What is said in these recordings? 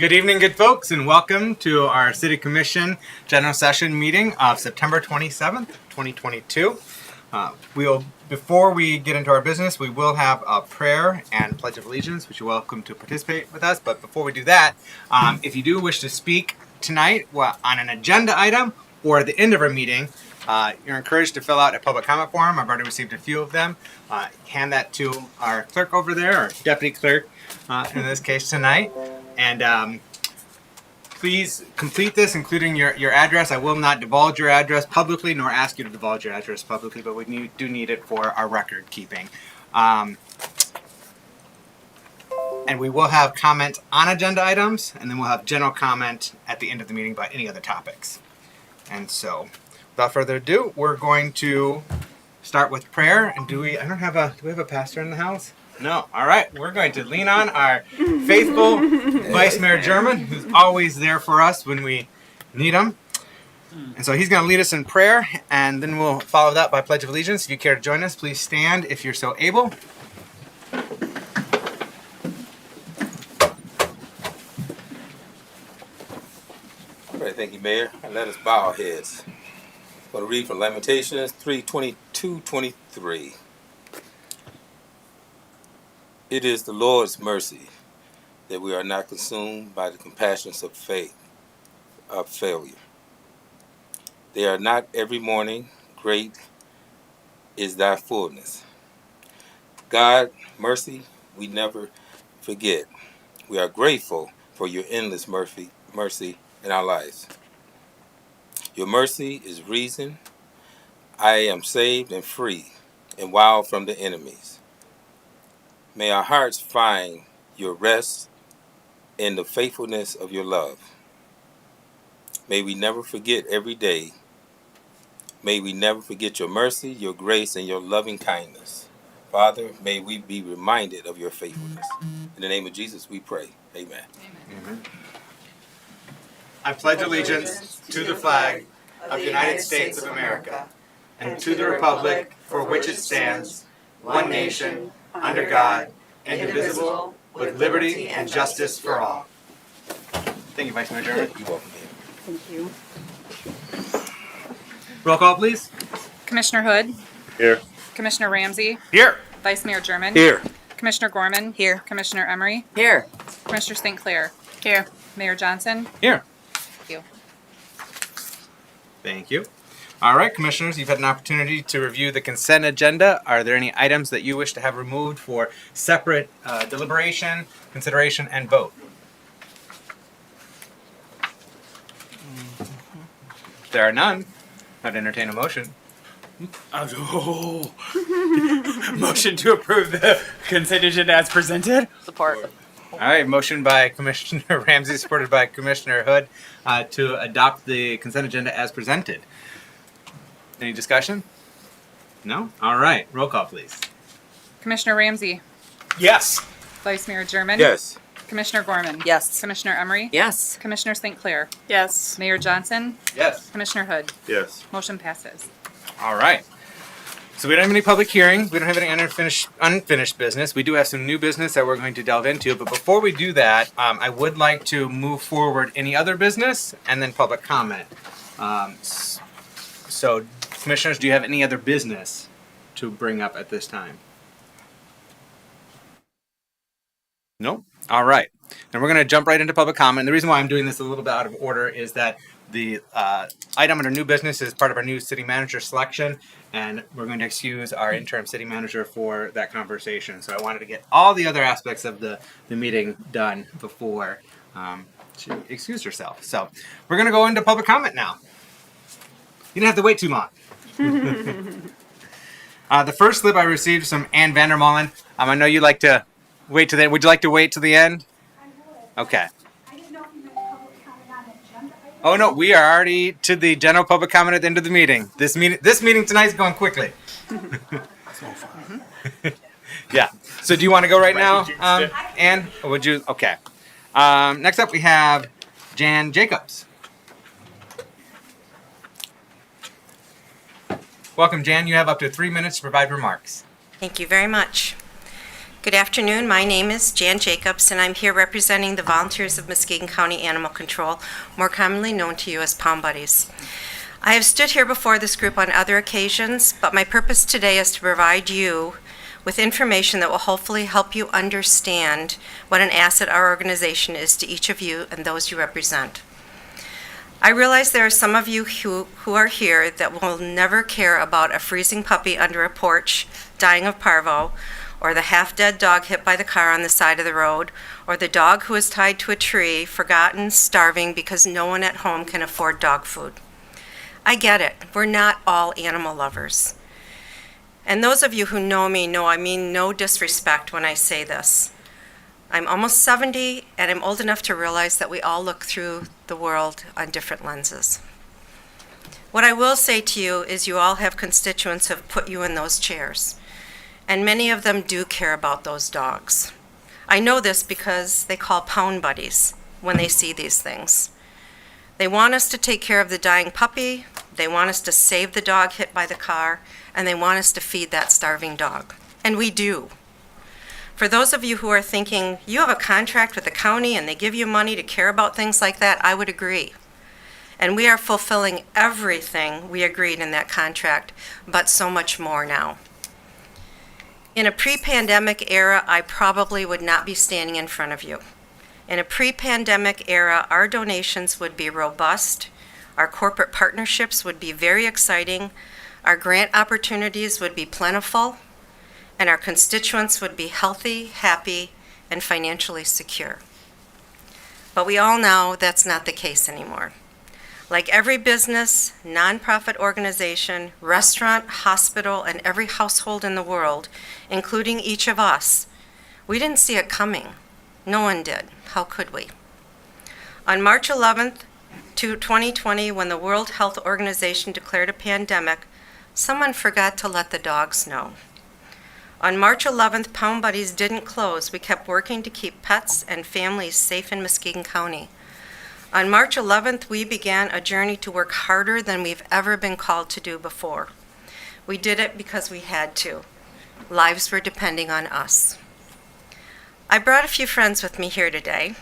Good evening, good folks, and welcome to our City Commission General Session meeting of September 27th, 2022. Before we get into our business, we will have a prayer and Pledge of Allegiance, which you're welcome to participate with us. But before we do that, if you do wish to speak tonight on an agenda item or at the end of our meeting, you're encouraged to fill out a public comment form. I've already received a few of them. Hand that to our clerk over there, or deputy clerk in this case tonight. And please complete this, including your address. I will not divulge your address publicly, nor ask you to divulge your address publicly, but we do need it for our record keeping. And we will have comment on agenda items, and then we'll have general comment at the end of the meeting about any other topics. And so, without further ado, we're going to start with prayer. And do we have a pastor in the house? No. All right. We're going to lean on our faithful Vice Mayor German, who's always there for us when we need him. And so he's going to lead us in prayer, and then we'll follow that by Pledge of Allegiance. If you care to join us, please stand if you're so able. All right, thank you, Mayor. And let us bow our heads. I'm going to read from Lamentations 3:22-23. It is the Lord's mercy that we are not consumed by the compassions of failure. They are not every morning. Great is thy fullness. God, mercy, we never forget. We are grateful for your endless mercy in our lives. Your mercy is reason. I am saved and free and wild from the enemies. May our hearts find your rest in the faithfulness of your love. May we never forget every day. May we never forget your mercy, your grace, and your loving kindness. Father, may we be reminded of your faithfulness. In the name of Jesus, we pray. Amen. Amen. I pledge allegiance to the flag of the United States of America and to the republic for which it stands, one nation, under God, indivisible, with liberty and justice for all. Thank you, Vice Mayor German. You're welcome. Thank you. Roll call, please. Commissioner Hood. Here. Commissioner Ramsey. Here. Vice Mayor German. Here. Commissioner Gorman. Here. Commissioner Emery. Here. Commissioner St. Clair. Here. Mayor Johnson. Here. Thank you. Thank you. All right, Commissioners, you've had an opportunity to review the consent agenda. Are there any items that you wish to have removed for separate deliberation, consideration, and vote? If there are none, I'd entertain a motion. Motion to approve the consent agenda as presented. Support. All right, motion by Commissioner Ramsey, supported by Commissioner Hood, to adopt the consent agenda as presented. Any discussion? No? All right, roll call, please. Commissioner Ramsey. Yes. Vice Mayor German. Yes. Commissioner Gorman. Yes. Commissioner Emery. Yes. Commissioner St. Clair. Yes. Mayor Johnson. Yes. Commissioner Hood. Yes. Motion passes. All right. So we don't have any public hearings. We don't have any unfinished business. We do have some new business that we're going to delve into. But before we do that, I would like to move forward any other business and then public comment. So, Commissioners, do you have any other business to bring up at this time? No? All right. Then we're going to jump right into public comment. The reason why I'm doing this a little bit out of order is that the item under new business is part of our new city manager selection, and we're going to excuse our interim city manager for that conversation. So I wanted to get all the other aspects of the meeting done before she excused herself. So we're going to go into public comment now. You didn't have to wait too long. The first slip I received from Ann Vandermolen. I know you'd like to wait to the end. Would you like to wait to the end? I would. Okay. I didn't know if you meant public comment on agenda items. Oh no, we are already to the general public comment at the end of the meeting. This meeting tonight is going quickly. Yeah. So do you want to go right now, Ann? Or would you? Okay. Next up we have Jan Jacobs. Welcome, Jan. You have up to 3 minutes to provide remarks. Thank you very much. Good afternoon. My name is Jan Jacobs, and I'm here representing the volunteers of Muskegon County Animal Control, more commonly known to you as Pound Buddies. I have stood here before this group on other occasions, but my purpose today is to provide you with information that will hopefully help you understand what an asset our organization is to each of you and those you represent. I realize there are some of you who are here that will never care about a freezing puppy under a porch dying of parvo, or the half-dead dog hit by the car on the side of the road, or the dog who is tied to a tree, forgotten, starving because no one at home can afford dog food. I get it. We're not all animal lovers. And those of you who know me know I mean no disrespect when I say this. I'm almost 70, and I'm old enough to realize that we all look through the world on different lenses. What I will say to you is you all have constituents who have put you in those chairs, and many of them do care about those dogs. I know this because they call Pound Buddies when they see these things. They want us to take care of the dying puppy, they want us to save the dog hit by the car, and they want us to feed that starving dog. And we do. For those of you who are thinking, you have a contract with the county and they give you money to care about things like that, I would agree. And we are fulfilling everything we agreed in that contract, but so much more now. In a pre-pandemic era, I probably would not be standing in front of you. In a pre-pandemic era, our donations would be robust, our corporate partnerships would be very exciting, our grant opportunities would be plentiful, and our constituents would be healthy, happy, and financially secure. But we all know that's not the case anymore. Like every business, nonprofit organization, restaurant, hospital, and every household in the world, including each of us, we didn't see it coming. No one did. How could we? On March 11th, 2020, when the World Health Organization declared a pandemic, someone forgot to let the dogs know. On March 11th, Pound Buddies didn't close. We kept working to keep pets and families safe in Muskegon County. On March 11th, we began a journey to work harder than we've ever been called to do before. We did it because we had to. Lives were depending on us. I brought a few friends with me here today,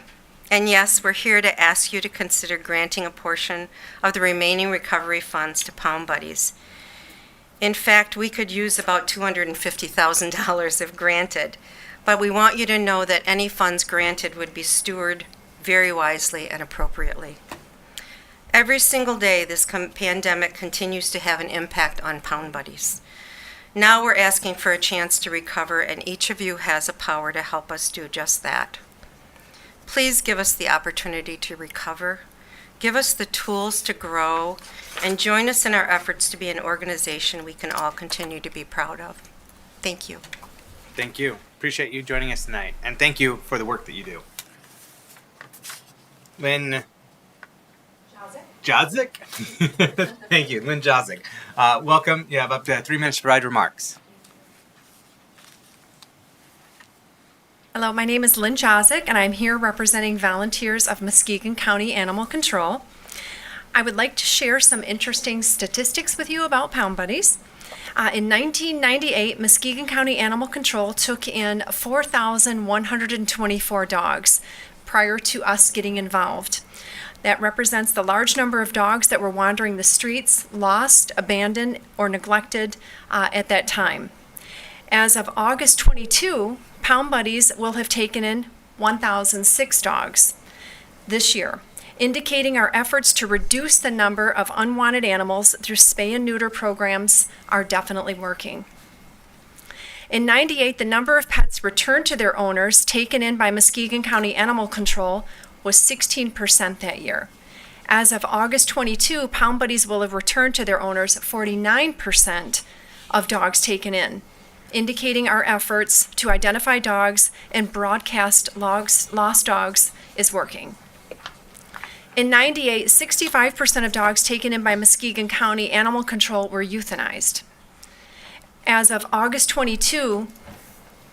and yes, we're here to ask you to consider granting a portion of the remaining recovery funds to Pound Buddies. In fact, we could use about $250,000 if granted, but we want you to know that any funds granted would be stewarded very wisely and appropriately. Every single day, this pandemic continues to have an impact on Pound Buddies. Now we're asking for a chance to recover, and each of you has a power to help us do just that. Please give us the opportunity to recover, give us the tools to grow, and join us in our efforts to be an organization we can all continue to be proud of. Thank you. Thank you. Appreciate you joining us tonight, and thank you for the work that you do. Lynn Jodzik? Thank you, Lynn Jodzik. Welcome. You have up to 3 minutes to provide remarks. Hello, my name is Lynn Jodzik, and I'm here representing volunteers of Muskegon County Animal Control. I would like to share some interesting statistics with you about Pound Buddies. In 1998, Muskegon County Animal Control took in 4,124 dogs prior to us getting involved. That represents the large number of dogs that were wandering the streets, lost, abandoned, or neglected at that time. As of August 22, Pound Buddies will have taken in 1,006 dogs this year, indicating our efforts to reduce the number of unwanted animals through spay and neuter programs are definitely working. In '98, the number of pets returned to their owners taken in by Muskegon County Animal Control was 16% that year. As of August 22, Pound Buddies will have returned to their owners 49% of dogs taken in, indicating our efforts to identify dogs and broadcast lost dogs is working. In '98, 65% of dogs taken in by Muskegon County Animal Control were euthanized. As of August 22,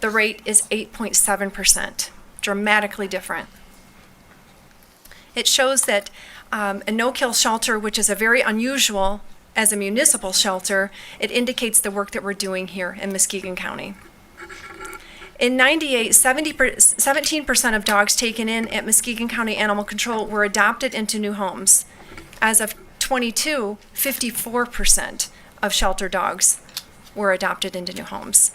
the rate is 8.7%, dramatically different. It shows that a no-kill shelter, which is a very unusual as a municipal shelter, it indicates the work that we're doing here in Muskegon County. In 98, 17% of dogs taken in at Muskegon County Animal Control were adopted into new homes. As of 22, 54% of shelter dogs were adopted into new homes.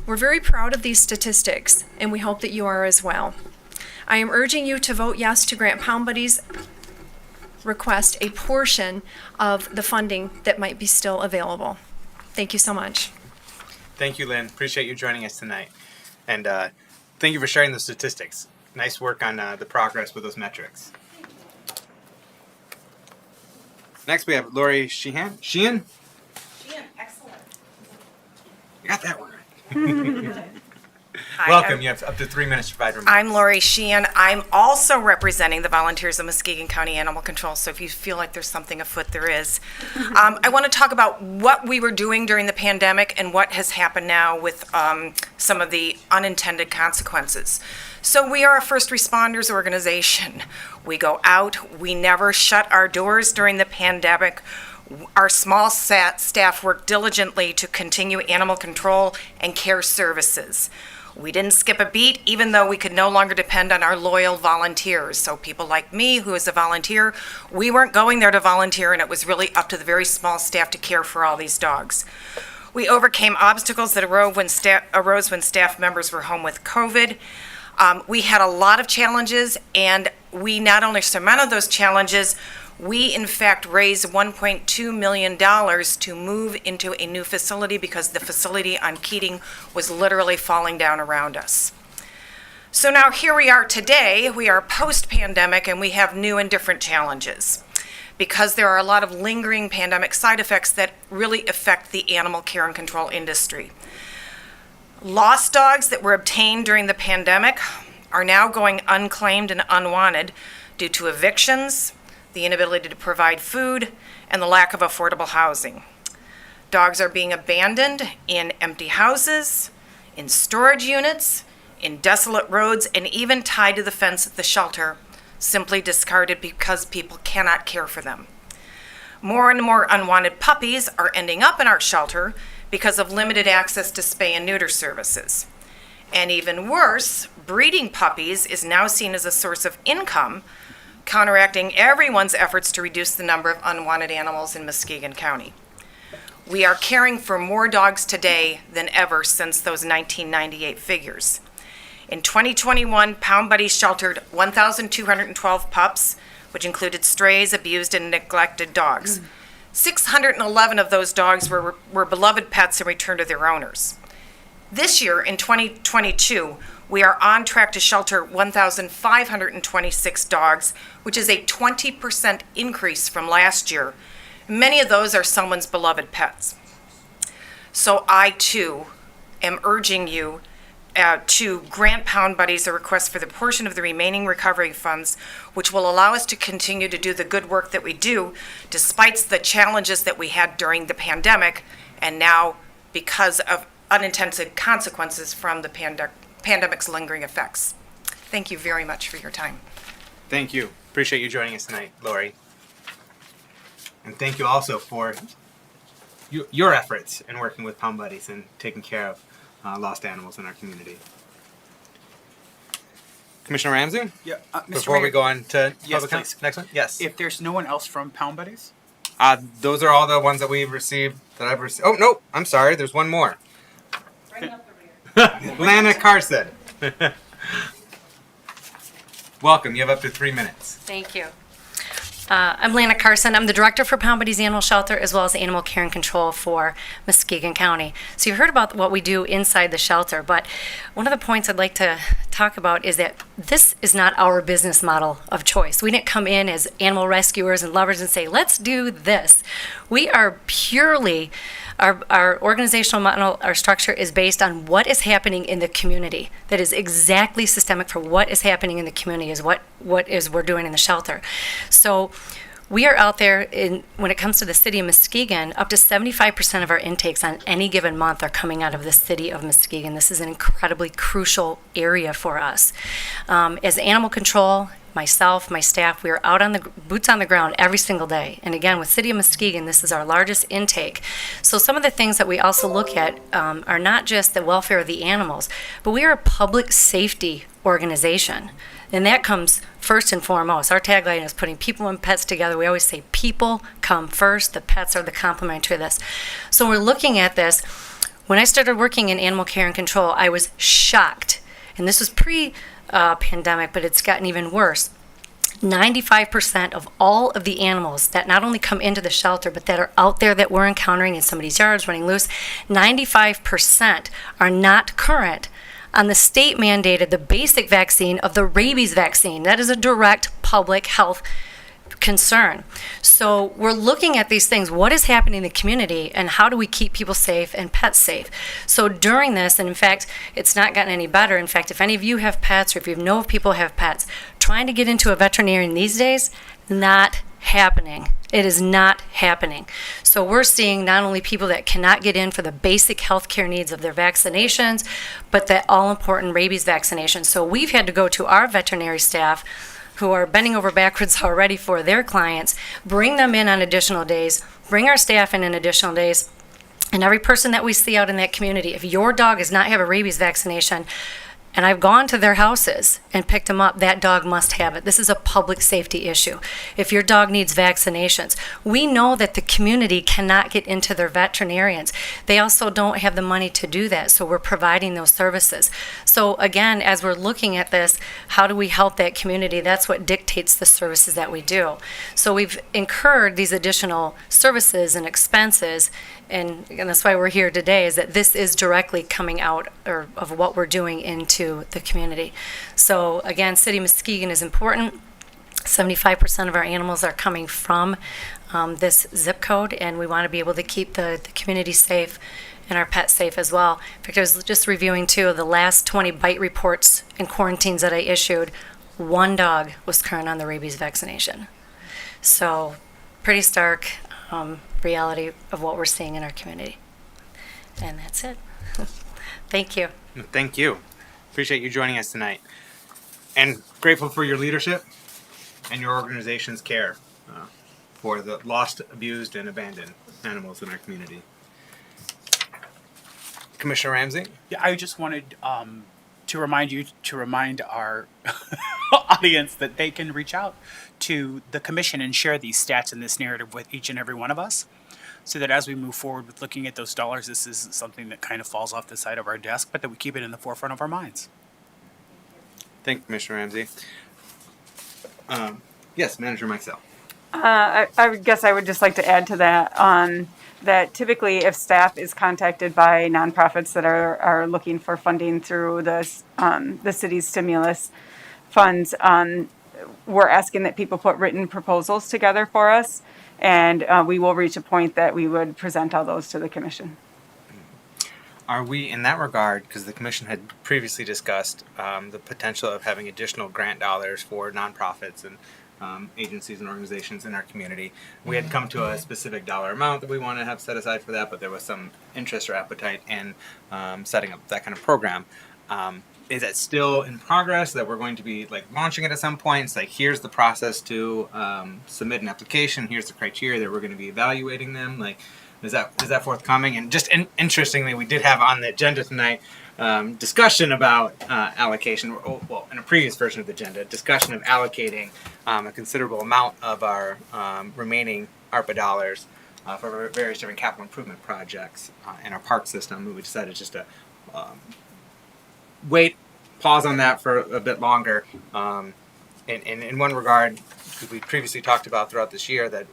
We're very proud of these statistics, and we hope that you are as well. I am urging you to vote yes to grant Pound Buddies request a portion of the funding that might be still available. Thank you so much. Thank you, Lynn. Appreciate you joining us tonight. And thank you for sharing the statistics. Nice work on the progress with those metrics. Next, we have Lori Sheehan. Sheehan, excellent. you got that one right. Welcome. You have up to 3 minutes to provide remarks. I'm Lori Sheehan. I'm also representing the volunteers of Muskegon County Animal Control, so if you feel like there's something afoot, there is. I want to talk about what we were doing during the pandemic and what has happened now with some of the unintended consequences. So we are a first responders organization. We go out. We never shut our doors during the pandemic. Our small staff worked diligently to continue animal control and care services. We didn't skip a beat, even though we could no longer depend on our loyal volunteers. So people like me, who is a volunteer, we weren't going there to volunteer, and it was really up to the very small staff to care for all these dogs. We overcame obstacles that arose when staff members were home with COVID. We had a lot of challenges, and we not only surmounted those challenges, we in fact raised $1.2 million to move into a new facility because the facility on Keating was literally falling down around us. So now here we are today, we are post-pandemic, and we have new and different challenges because there are a lot of lingering pandemic side effects that really affect the animal care and control industry. Lost dogs that were obtained during the pandemic are now going unclaimed and unwanted due to evictions, the inability to provide food, and the lack of affordable housing. Dogs are being abandoned in empty houses, in storage units, in desolate roads, and even tied to the fence at the shelter, simply discarded because people cannot care for them. More and more unwanted puppies are ending up in our shelter because of limited access to spay and neuter services. And even worse, breeding puppies is now seen as a source of income, counteracting everyone's efforts to reduce the number of unwanted animals in Muskegon County. We are caring for more dogs today than ever since those 1998 figures. In 2021, Pound Buddies sheltered 1,212 pups, which included strays, abused, and neglected dogs. 611 of those dogs were beloved pets and returned to their owners. This year, in 2022, we are on track to shelter 1,526 dogs, which is a 20% increase from last year. Many of those are someone's beloved pets. So I, too, am urging you to grant Pound Buddies a request for the portion of the remaining recovery funds, which will allow us to continue to do the good work that we do, despite the challenges that we had during the pandemic, and now because of unintended consequences from the pandemic's lingering effects. Thank you very much for your time. Thank you. Appreciate you joining us tonight, Lori. And thank you also for your efforts in working with Pound Buddies and taking care of lost animals in our community. Commissioner Ramsey? Yeah, Mr. Before Mayor, we go on to Yes, public comment. please. Next one? Yes. if there's no one else from Pound Buddies, Those are all the ones that we've received, that I've received. Oh, no, I'm sorry. There's one more. Lana Carson. Welcome. You have up to 3 minutes. Thank you. I'm Lana Carson. I'm the director for Pound Buddies Animal Shelter as well as Animal Care and Control for Muskegon County. So you heard about what we do inside the shelter, but one of the points I'd like to talk about is that this is not our business model of choice. We didn't come in as animal rescuers and lovers and say, let's do this. We are purely, our organizational model, our structure is based on what is happening in the community. That is exactly systemic for what is happening in the community is what we're doing in the shelter. So we are out there when it comes to the city of Muskegon, up to 75% of our intakes on any given month are coming out of the city of Muskegon. This is an incredibly crucial area for us. As animal control, myself, my staff, we are out on the boots on the ground every single day. And again, with City of Muskegon, this is our largest intake. So some of the things that we also look at are not just the welfare of the animals, but we are a public safety organization. And that comes first and foremost. Our tagline is putting people and pets together. We always say people come first, the pets are the complement to this. So we're looking at this. When I started working in animal care and control, I was shocked. And this was pre-pandemic, but it's gotten even worse. 95% of all of the animals that not only come into the shelter, but that are out there that we're encountering in somebody's yards running loose, 95% are not current on the state mandated, the basic vaccine of the rabies vaccine. That is a direct public health concern. So we're looking at these things. What is happening in the community and how do we keep people safe and pets safe? So during this, and in fact, it's not gotten any better. In fact, if any of you have pets or if you know of people who have pets, trying to get into a veterinarian these days, not happening. It is not happening. So we're seeing not only people that cannot get in for the basic healthcare needs of their vaccinations, but that all-important rabies vaccination. So we've had to go to our veterinary staff who are bending over backwards already for their clients, bring them in on additional days, bring our staff in additional days, and every person that we see out in that community, if your dog does not have a rabies vaccination, and I've gone to their houses and picked them up, that dog must have it. This is a public safety issue. If your dog needs vaccinations, we know that the community cannot get into their veterinarians. They also don't have the money to do that, so we're providing those services. So again, as we're looking at this, how do we help that community? That's what dictates the services that we do. So we've incurred these additional services and expenses, and that's why we're here today, is that this is directly coming out of what we're doing into the community. So again, City of Muskegon is important. 75% of our animals are coming from this zip code, and we want to be able to keep the community safe and our pets safe as well. In fact, I was just reviewing two of the last 20 bite reports and quarantines that I issued. One dog was current on the rabies vaccination. So pretty stark reality of what we're seeing in our community. And that's it. Thank you. Thank you. Appreciate you joining us tonight. And grateful for your leadership and your organization's care for the lost, abused, and abandoned animals in our community. Commissioner Ramsey? Yeah, I just wanted to remind our audience that they can reach out to the commission and share these stats and this narrative with each and every one of us, so that as we move forward with looking at those dollars, this isn't something that kind of falls off the side of our desk, but that we keep it in the forefront of our minds. Thank you, Commissioner Ramsey. Yes, Manager Mixell. I guess I would just like to add to that, that typically if staff is contacted by nonprofits that are looking for funding through the city's stimulus funds, we're asking that people put written proposals together for us, and we will reach a point that we would present all those to the commission. Are we, in that regard, because the Commission had previously discussed the potential of having additional grant dollars for nonprofits and agencies and organizations in our community. We had come to a specific dollar amount that we want to have set aside for that, but there was some interest or appetite in setting up that kind of program. Is it still in progress that we're going to be launching it at some point? It's here's the process to submit an application. Here's the criteria that we're going to be evaluating them. Is that forthcoming? And just interestingly, we did have on the agenda tonight discussion about allocation. Well, in a previous version of the agenda, discussion of allocating a considerable amount of our remaining ARPA dollars for various different capital improvement projects in our park system. We decided just to pause on that for a bit longer. In one regard, because we previously talked about throughout this year that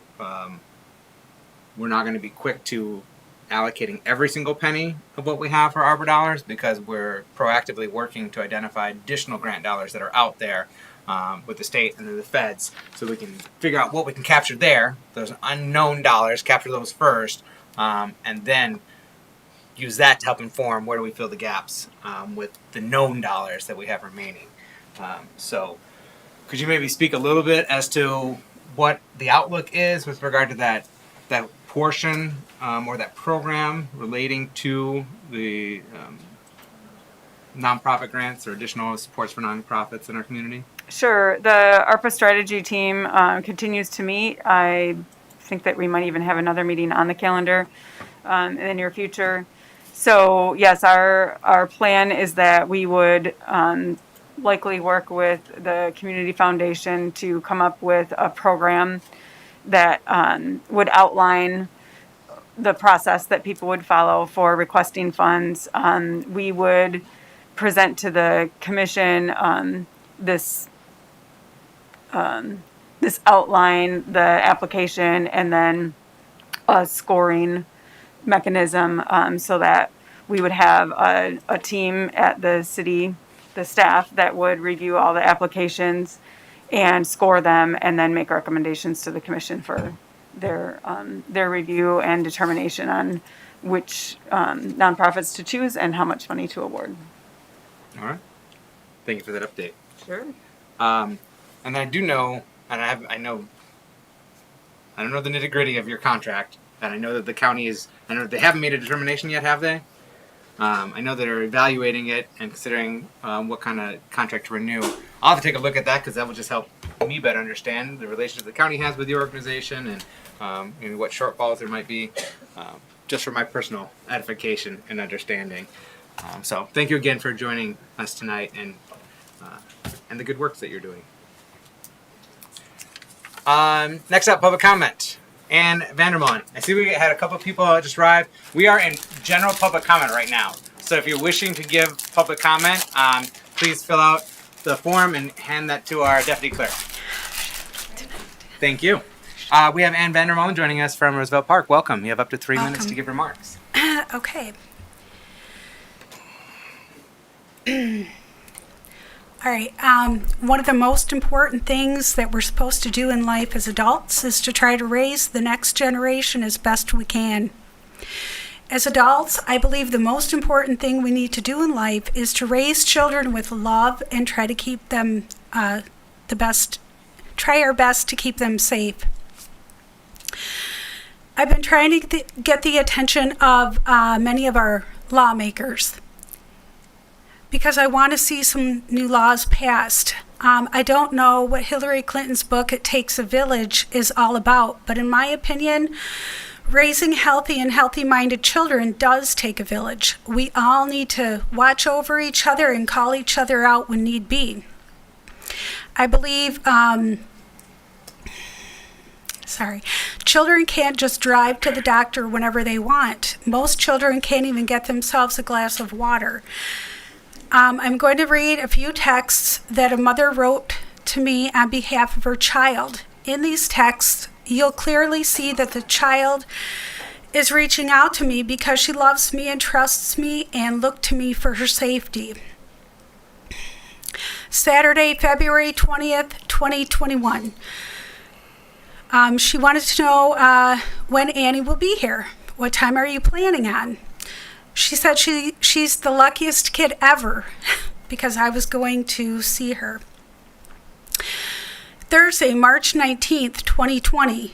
we're not going to be quick to allocating every single penny of what we have for ARPA dollars, because we're proactively working to identify additional grant dollars that are out there with the state and the feds, so we can figure out what we can capture there, those unknown dollars, capture those first, and then use that to help inform where do we fill the gaps with the known dollars that we have remaining. So could you maybe speak a little bit as to what the outlook is with regard to that portion or that program relating to the nonprofit grants or additional supports for nonprofits in our community? Sure. The ARPA strategy team continues to meet. I think that we might even have another meeting on the calendar in the near future. So yes, our plan is that we would likely work with the community foundation to come up with a program that would outline the process that people would follow for requesting funds. We would present to the commission this outline, the application, and then a scoring mechanism so that we would have a team at the city, the staff that would review all the applications and score them and then make recommendations to the commission for their review and determination on which nonprofits to choose and how much money to award. All right. Thank you for that update. Sure. And I do know, and I don't know the nitty gritty of your contract, and I know that the county I know they haven't made a determination yet, have they? I know they're evaluating it and considering what kind of contract to renew. I'll have to take a look at that because that will just help me better understand the relationship the county has with your organization and maybe what shortfalls there might be, just for my personal edification and understanding. So thank you again for joining us tonight and the good work that you're doing. Next up, public comment. Ann Vandermolen. I see we had a couple of people just arrived. We are in general public comment right now. So if you're wishing to give public comment, please fill out the form and hand that to our deputy clerk. Thank you. We have Ann Vandermolen joining us from Roosevelt Park. Welcome. You have up to 3 minutes to give remarks. Okay. All right. One of the most important things that we're supposed to do in life as adults is to try to raise the next generation as best we can. As adults, I believe the most important thing we need to do in life is to raise children with love and try to keep them try our best to keep them safe. I've been trying to get the attention of many of our lawmakers because I want to see some new laws passed. I don't know what Hillary Clinton's book, It Takes a Village, is all about, but in my opinion, raising healthy and healthy-minded children does take a village. We all need to watch over each other and call each other out when need be. I believe, children can't just drive to the doctor whenever they want. Most children can't even get themselves a glass of water. I'm going to read a few texts that a mother wrote to me on behalf of her child. In these texts, you'll clearly see that the child is reaching out to me because she loves me and trusts me and looked to me for her safety. Saturday, February 20th, 2021. She wanted to know when Annie will be here. What time are you planning on? She said she's the luckiest kid ever because I was going to see her. Thursday, March 19th, 2020.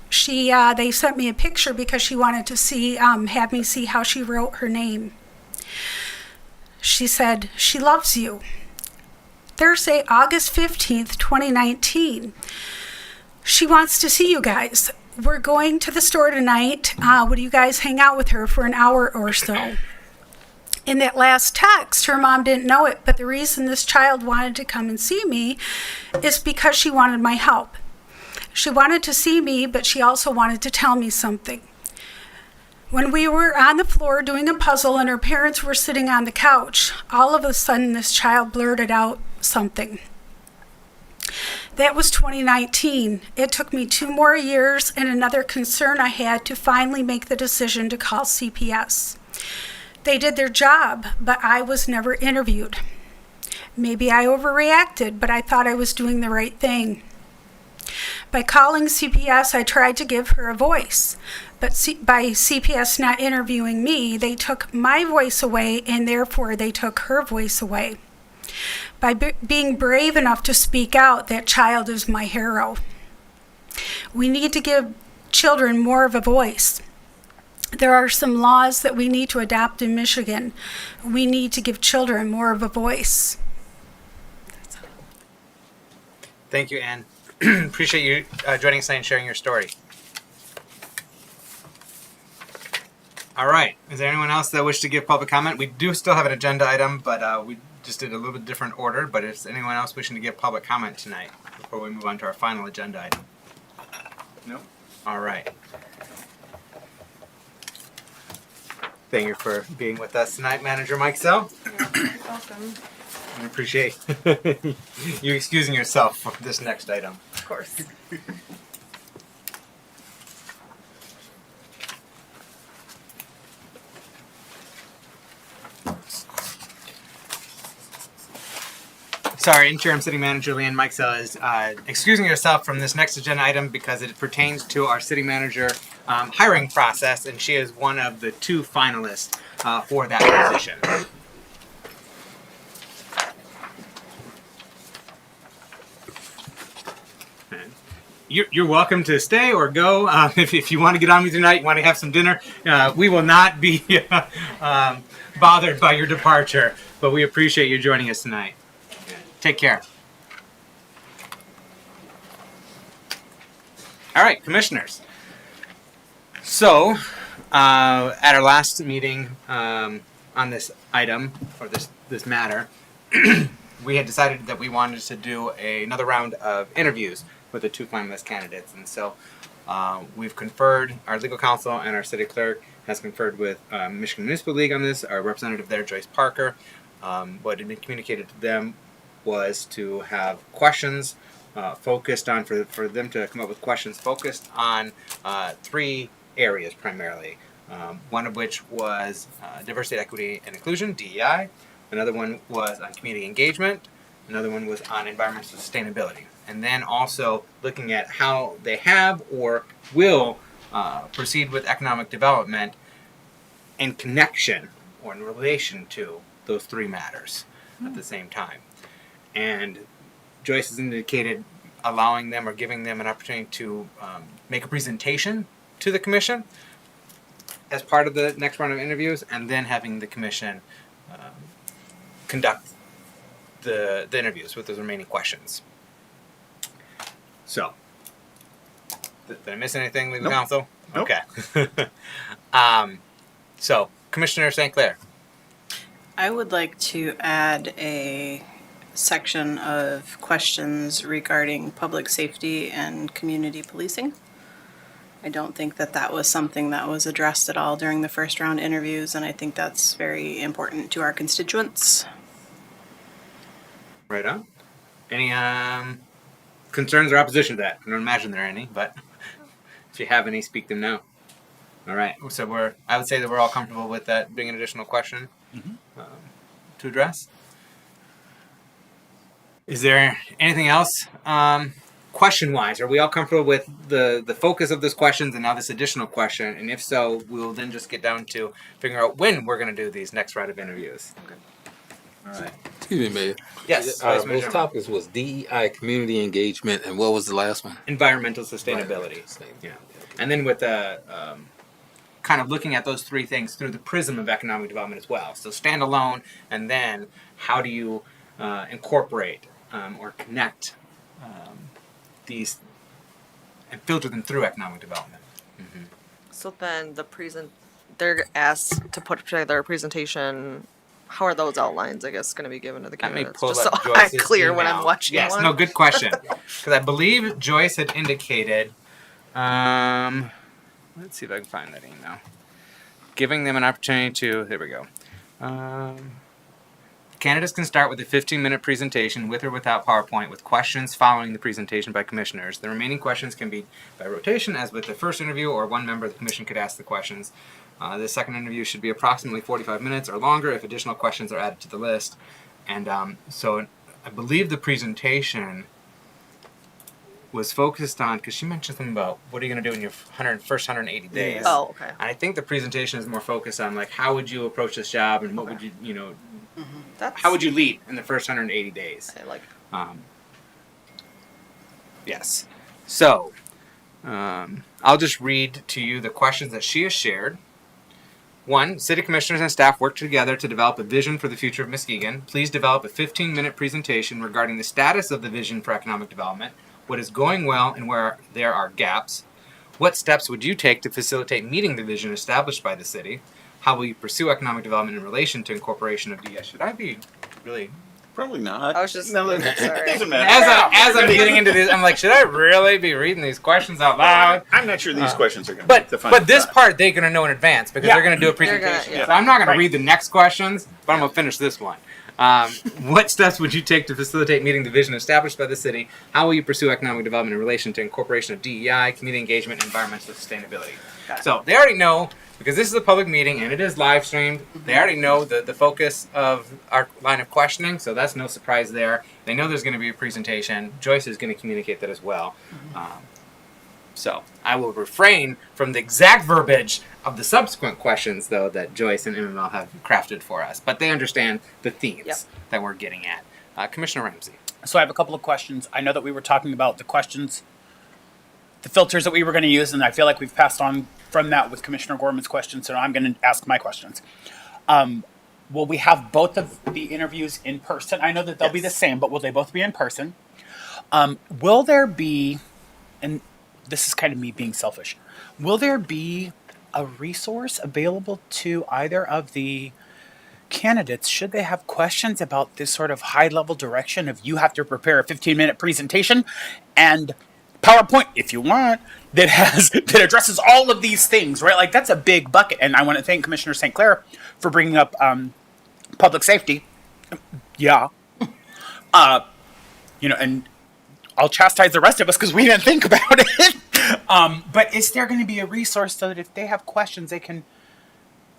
They sent me a picture because she wanted to see, have me see how she wrote her name. She said, she loves you. Thursday, August 15th, 2019. She wants to see you guys. We're going to the store tonight. Would you guys hang out with her for an hour or so? In that last text, her mom didn't know it, but the reason this child wanted to come and see me is because she wanted my help. She wanted to see me, but she also wanted to tell me something. When we were on the floor doing a puzzle and her parents were sitting on the couch, all of a sudden this child blurted out something. That was 2019. It took me 2 more years and another concern I had to finally make the decision to call CPS. They did their job, but I was never interviewed. Maybe I overreacted, but I thought I was doing the right thing. By calling CPS, I tried to give her a voice, but by CPS not interviewing me, they took my voice away, and therefore they took her voice away. By being brave enough to speak out, that child is my hero. We need to give children more of a voice. There are some laws that we need to adopt in Michigan. We need to give children more of a voice. Thank you, Ann. Appreciate you joining us tonight and sharing your story. All right. Is there anyone else that wishes to give public comment? We do still have an agenda item, but we just did a little bit different order. But is anyone else wishing to give public comment tonight before we move on to our final agenda item? No? All right. Thank you for being with us tonight, Manager Mike Sell. You're welcome. I appreciate you excusing yourself for this next item. Of course. Sorry, Interim City Manager Leanne Mikesell is excusing herself from this next agenda item because it pertains to our city manager hiring process, and she is one of the 2 finalists for that position. You're welcome to stay or go. If you want to get on with your night, you want to have some dinner, we will not be bothered by your departure, but we appreciate you joining us tonight. Take care. All right, commissioners. So, at our last meeting on this item, or this matter, we had decided that we wanted to do another round of interviews with the 2 finalist candidates. And so we've conferred, our legal counsel and our city clerk has conferred with Michigan Municipal League on this, our representative there, Joyce Parker. What had been communicated to them was to have questions focused on, for them to come up with questions focused on 3 areas primarily. One of which was diversity, equity, and inclusion, DEI. Another one was on community engagement. Another one was on environmental sustainability. And then also looking at how they have or will proceed with economic development in connection or in relation to those 3 matters at the same time. And Joyce has indicated allowing them or giving them an opportunity to make a presentation to the commission as part of the next round of interviews, and then having the commission conduct the interviews with those remaining questions. So, did I miss anything, legal counsel? Nope. Okay. So, Commissioner St. Clair. I would like to add a section of questions regarding public safety and community policing. I don't think that was something that was addressed at all during the first round interviews, and I think that's very important to our constituents. Right on. Any concerns or opposition to that? I don't imagine there are any, but if you have any, speak them now. All right. So I would say that we're all comfortable with that being an additional question to address. Is there anything else question-wise? Are we all comfortable with the focus of this questions and now this additional question? And if so, we'll then just get down to figuring out when we're going to do these next round of interviews. Okay. All right. Excuse me, Mayor. Yes. Those topics was DEI, community engagement, and what was the last one? Environmental sustainability. Yeah. And then with the kind of looking at those 3 things through the prism of economic development as well. So standalone, and then how do you incorporate or connect these and filter them through economic development. Mm-hmm. So then they're asked to put together a presentation. How are those outlines, I guess, going to be given to the candidates? Just so I'm clear when I'm watching yes, one. No, good question. Because I believe Joyce had indicated, let's see if I can find that email. Giving them an opportunity to, here we go. Candidates can start with a 15-minute presentation with or without PowerPoint with questions following the presentation by commissioners. The remaining questions can be by rotation, as with the first interview, or one member of the commission could ask the questions. The second interview should be approximately 45 minutes or longer if additional questions are added to the list. And so I believe the presentation was focused on, because she mentioned something about what are you going to do in your first 180 days. Oh, okay. And I think the presentation is more focused on, like, how would you approach this job and what would you, how would you lead in the first 180 days? I like. Yes. So, I'll just read to you the questions that she has shared. 1. City commissioners and staff work together to develop a vision for the future of Muskegon. Please develop a 15-minute presentation regarding the status of the vision for economic development, what is going well and where there are gaps. What steps would you take to facilitate meeting the vision established by the city? How will you pursue economic development in relation to incorporation of DEI? Should I be really... Probably not. I was just No, sorry. doesn't matter. As I'm getting into this, I'm like, should I really be reading these questions out loud? I'm not sure these questions are going to But make the final but this cut. part they're going to know in advance because they're going to do a They're presentation. gonna- So I'm not going Right. to read the next questions, but I'm going to finish this one. What steps would you take to facilitate meeting the vision established by the city? How will you pursue economic development in relation to incorporation of DEI, community engagement, and environmental sustainability? So they already know, because this is a public meeting and it is live streamed, they already know the focus of our line of questioning, so that's no surprise there. They know there's going to be a presentation. Joyce is going to communicate that as well. So I will refrain from the exact verbiage of the subsequent questions, though, that Joyce and MML have crafted for us. But they understand the themes that we're getting at. Commissioner Ramsey. So I have a couple of questions. I know that we were talking about the questions, the filters that we were going to use, and I feel like we've passed on from that with Commissioner Gorman's questions, so I'm going to ask my questions. Will we have both of the interviews in person? I know that they'll be the same, but will they both be in person? Will there be, and this is kind of me being selfish, will there be a resource available to either of the candidates should they have questions about this sort of high-level direction of you have to prepare a 15-minute presentation and PowerPoint, if you want, that addresses all of these things, right? Like, that's a big bucket. And I want to thank Commissioner St. Clair for bringing up public safety. Yeah. And I'll chastise the rest of us because we didn't think about it. But is there going to be a resource so that if they have questions, they can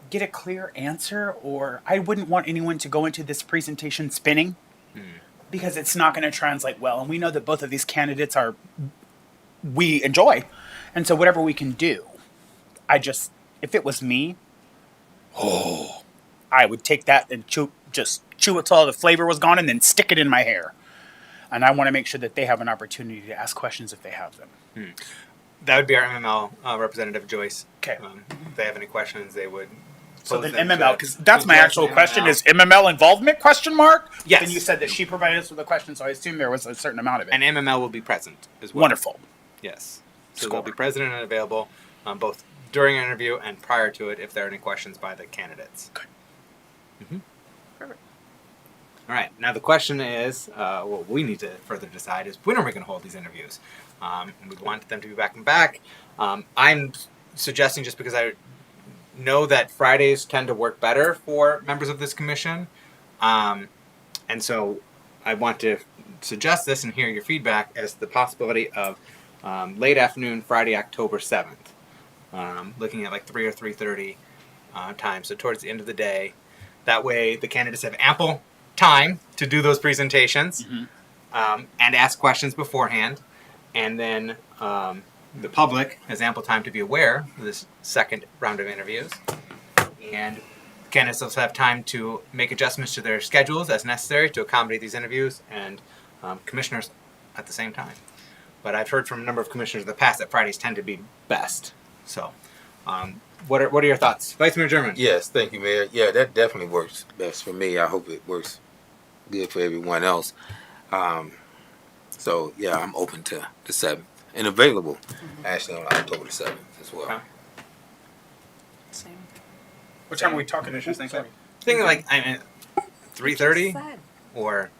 get a clear answer? Or I wouldn't want anyone to go into this presentation spinning because it's not going to translate well. And we know that both of these candidates we enjoy. And so whatever we can do, if it was me, I would take that and chew it till all the flavor was gone and then stick it in my hair. And I want to make sure that they have an opportunity to ask questions if they have them. That would be our MML representative, Joyce. Okay. If they have any questions, they would. So pose then them MML, to- because that's to my Joyce actual and question, MML. is MML involvement, question mark? Yes. And you said that she provided us with a question, so I assume there was a certain amount of it. And MML will be present as well. Wonderful. Yes. So Score. they'll be present and available both during an interview and prior to it if there are any questions by the candidates. Good. Perfect. All right. Now the question is, what we need to further decide is when are we going to hold these interviews? We want them to be back and back. I'm suggesting just because I know that Fridays tend to work better for members of this commission. And so I want to suggest this and hear your feedback as the possibility of late afternoon, Friday, October 7th. Looking at like 3 or 3:30 time, so towards the end of the day. That way the candidates have ample time to do those presentations and ask questions beforehand. And then the public has ample time to be aware of this second round of interviews. And candidates also have time to make adjustments to their schedules as necessary to accommodate these interviews, and commissioners at the same time. But I've heard from a number of commissioners in the past that Fridays tend to be best. So what are your thoughts? Vice Mayor German? Yes, thank you, Mayor. Yeah, that definitely works best for me. I hope it works good for everyone else. So, yeah, I'm open to the 7th and available actually on October the 7th as well. Okay. Same. What time are we talking, Commissioner St. Clair? Thinking like 3:30 or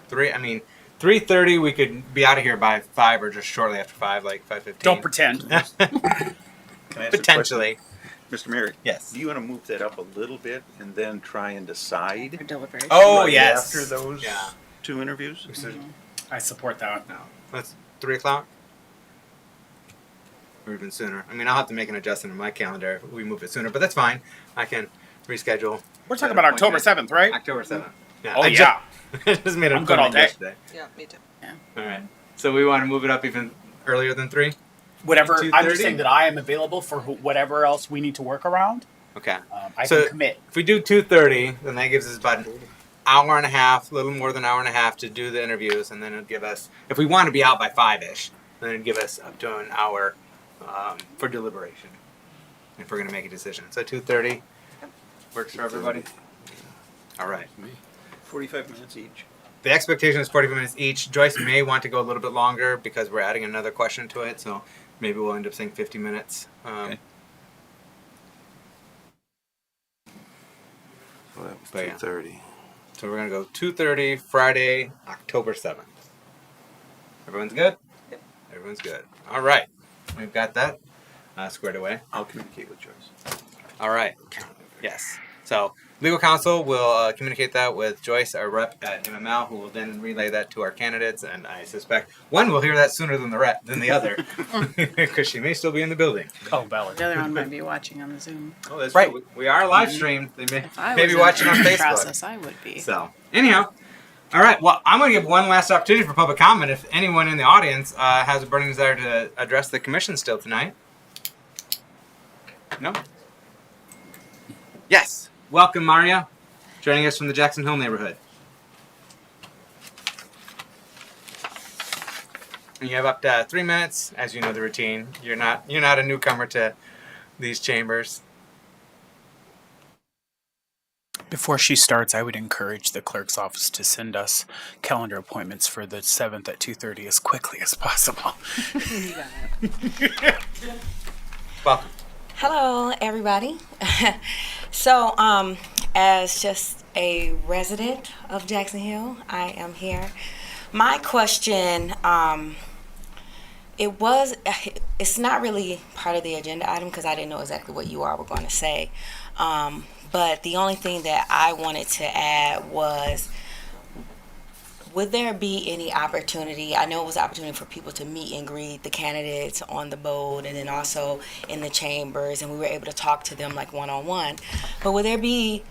3. I mean, 3:30 we could be out of here by 5 or just shortly after 5, like 5:15. Don't pretend. Can I ask a Potentially. question? Mr. Mayor, Yes. do you want to move that up a little bit and then try and For decide deliberation. Oh right yes. after those Yeah. 2 interviews? So, I support that. no. That's 3 o'clock. Or even sooner. I mean, I'll have to make an adjustment in my calendar if we move it sooner, but that's fine. I can reschedule. We're talking about October 7th, right? October 7th. Yeah. Oh, I yeah. just made an I'm good all appointment day. yesterday. Yeah, me too. All right. So we want to move it up even earlier than 3? Whatever. I'm 2:30? just saying that I am available for whatever else we need to work around. Okay. I So- can commit. If we do 2:30, then that gives us about an hour and a half, a little more than an hour and a half to do the interviews, and then it'll give us, if we want to be out by 5-ish, then it'd give us up to an hour for deliberation, if we're going to make a decision. So 2:30, Works for everybody? All right. 45 minutes each. The expectation is 45 minutes each. Joyce may want to go a little bit longer because we're adding another question to it, so maybe we'll end up saying 50 minutes. Okay. So that was But yeah. 2:30. So we're going to go 2:30 Friday, October 7th. Everyone's good? Yep. Everyone's good. All right. We've got that squared away. I'll communicate with Joyce. All right. Yes. So legal counsel will communicate that with Joyce, our rep at MML, who will then relay that to our candidates. And I suspect one will hear that sooner than the other, because she may still be in the building. Oh, valid. The other one might be watching on the Zoom. Oh, that's Right. true. We are live streamed. They If I may was be in watching on the Facebook. process, I would be. So anyhow, all right. Well, I'm going to give one last opportunity for public comment. If anyone in the audience has a burning desire to address the commission still tonight. No? Yes. Welcome, Maria, joining us from the Jackson Hill neighborhood. And you have up to 3 minutes, as you know the routine. You're not a newcomer to these chambers. Before she starts, I would encourage the clerk's office to send us calendar appointments for the 7th at 2:30 as quickly as possible. Welcome. Hello, everybody. So, as just a resident of Jackson Hill, I am here. My question, it's not really part of the agenda item because I didn't know exactly what you all were going to say. But the only thing that I wanted to add was, would there be any opportunity? I know it was an opportunity for people to meet and greet the candidates on the boat and then also in the chambers, and we were able to talk to them like one-on-one. But would there be,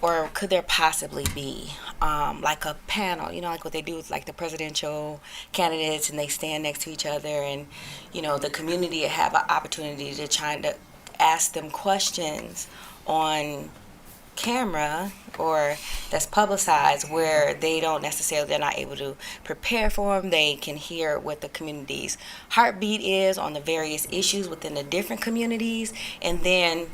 or could there possibly be, like a panel, like what they do with like the presidential candidates, and they stand next to each other, and, the community have an opportunity to try to ask them questions on camera or that's publicized where they're not able to prepare for them. They can hear what the community's heartbeat is on the various issues within the different communities, and then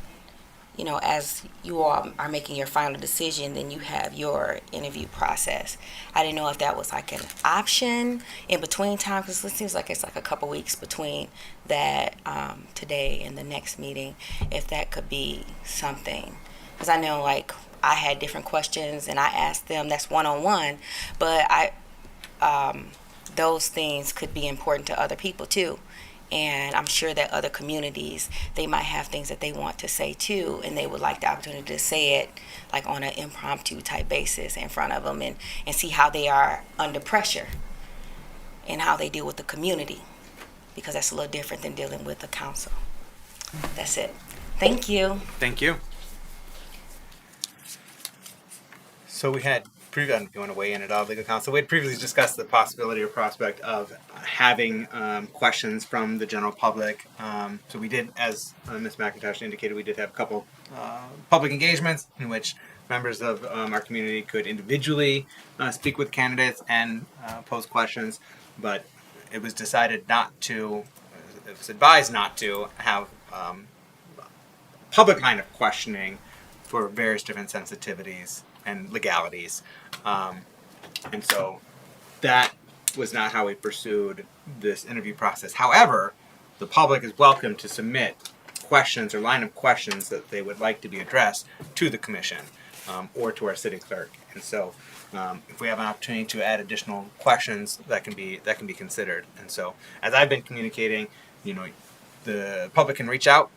as you all are making your final decision, then you have your interview process. I didn't know if that was like an option in between time, because it seems like it's like a couple weeks between that today and the next meeting, if that could be something. Because I know like I had different questions and I asked them, that's one-on-one, but those things could be important to other people too. And I'm sure that other communities, they might have things that they want to say too, and they would like the opportunity to say it like on an impromptu type basis in front of them, and see how they are under pressure and how they deal with the community, because that's a little different than dealing with the council. That's it. Thank you. Thank you. So we had if you want to weigh in at all, legal counsel, we had previously discussed the possibility or prospect of having questions from the general public. So we did, as Ms. McIntosh indicated, we did have a couple public engagements in which members of our community could individually speak with candidates and pose questions, but it was decided not to, it was advised not to have public line of questioning for various different sensitivities and legalities. And so that was not how we pursued this interview process. However, the public is welcome to submit questions or line of questions that they would like to be addressed to the commission or to our city clerk. And so if we have an opportunity to add additional questions, that can be considered. And so as I've been communicating, the public can reach out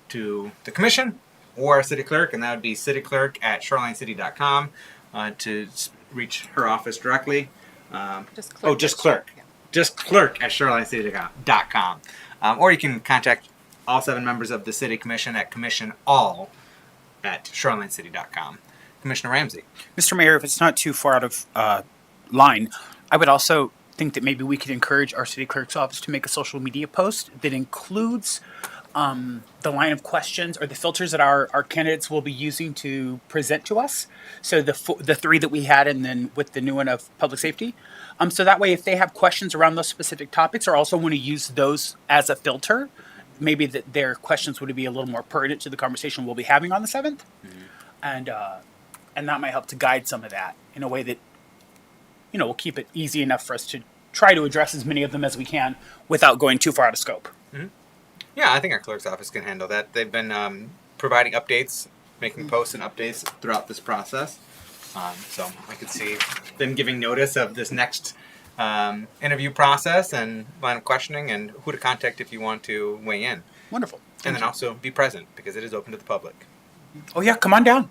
to the commission or our city clerk, and that would be cityclerk@shorelincity.com to reach her office directly. Just clerk. Just clerk. Yeah. Just clerk@shorelincity.com. Or you can contact all 7 members of the city commission at commissionall@shorelincity.com. Commissioner Ramsey. Mr. Mayor, if it's not too far out of line, I would also think that maybe we could encourage our city clerk's office to make a social media post that includes the line of questions or the filters that our candidates will be using to present to us. So the 3 that we had, and then with the new one of public safety. So that way, if they have questions around those specific topics or also want to use those as a filter, maybe that their questions would be a little more pertinent to the conversation we'll be having on the 7th. and that might help to guide some of that in a way that will keep it easy enough for us to try to address as many of them as we can without going too far out of scope. Yeah, I think our clerk's office can handle that. They've been providing updates, making posts and updates throughout this process. So I could see them giving notice of this next interview process and line of questioning and who to contact if you want to weigh in. Wonderful. And then also be present because it is open to the public. Oh yeah, come on down.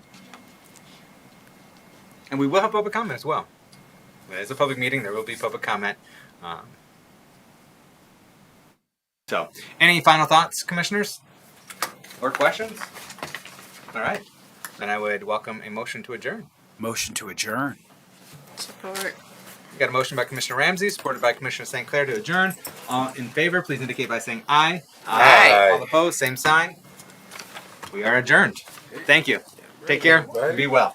And we will have public comment as well. It's a public meeting. There will be public comment. So, any final thoughts, commissioners? Or questions? All right. Then I would welcome a motion to adjourn. Motion to adjourn. Support. We got a motion by Commissioner Ramsey, supported by Commissioner St. Clair to adjourn. All in favor, please indicate by saying aye. Aye. All opposed, same sign. We are adjourned. Thank you. Take care. Be well.